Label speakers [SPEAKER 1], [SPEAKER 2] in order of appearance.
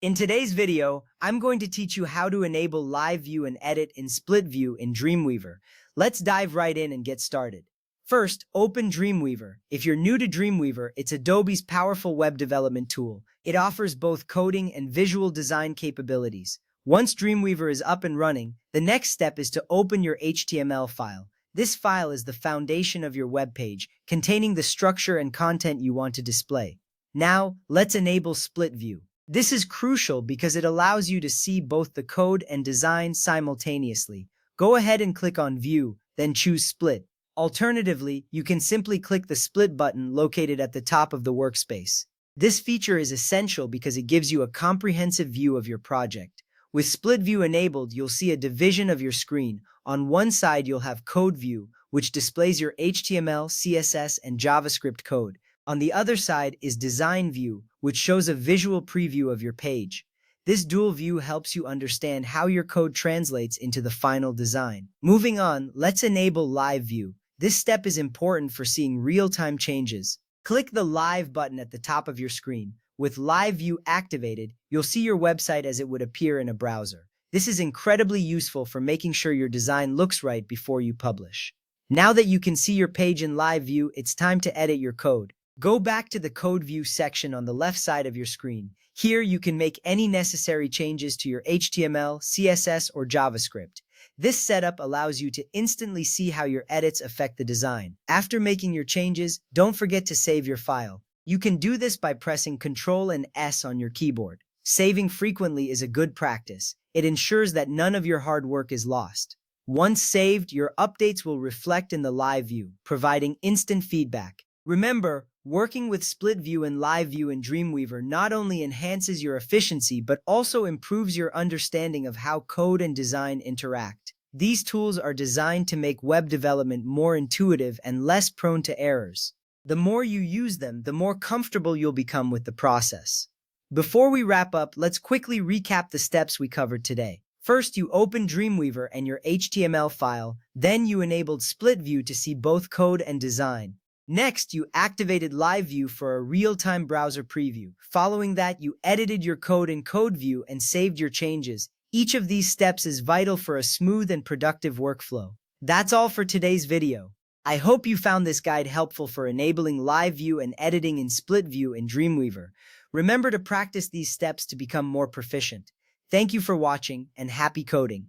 [SPEAKER 1] In today's video, I'm going to teach you how to enable live view and edit in split view in Dreamweaver. Let's dive right in and get started. First, open Dreamweaver. If you're new to Dreamweaver, it's Adobe's powerful web development tool. It offers both coding and visual design capabilities. Once Dreamweaver is up and running, the next step is to open your HTML file. This file is the foundation of your web page, containing the structure and content you want to display. Now, let's enable split view. This is crucial because it allows you to see both the code and design simultaneously. Go ahead and click on View, then choose Split. Alternatively, you can simply click the Split button located at the top of the workspace. This feature is essential because it gives you a comprehensive view of your project. With Split View enabled, you'll see a division of your screen. On one side, you'll have Code View, which displays your HTML, CSS, and JavaScript code. On the other side is Design View, which shows a visual preview of your page. This dual view helps you understand how your code translates into the final design. Moving on, let's enable Live View. This step is important for seeing real-time changes. Click the Live button at the top of your screen. With Live View activated, you'll see your website as it would appear in a browser. This is incredibly useful for making sure your design looks right before you publish. Now that you can see your page in Live View, it's time to edit your code. Go back to the Code View section on the left side of your screen. Here you can make any necessary changes to your HTML, CSS, or JavaScript. This setup allows you to instantly see how your edits affect the design. After making your changes, don't forget to save your file. You can do this by pressing Ctrl and S on your keyboard. Saving frequently is a good practice. It ensures that none of your hard work is lost. Once saved, your updates will reflect in the live view, providing instant feedback. Remember, working with split view and live view in Dreamweaver not only enhances your efficiency but also improves your understanding of how code and design interact. These tools are designed to make web development more intuitive and less prone to errors. The more you use them, the more comfortable you'll become with the process. Before we wrap up, let's quickly recap the steps we covered today. First, you opened Dreamweaver and your HTML file, then you enabled split view to see both code and design. Next, you activated Live View for a real-time browser preview. Following that, you edited your code in Code View and saved your changes. Each of these steps is vital for a smooth and productive workflow. That's all for today's video. I hope you found this guide helpful for enabling Live View and editing in Split View in Dreamweaver. Remember to practice these steps to become more proficient. Thank you for watching, and happy coding!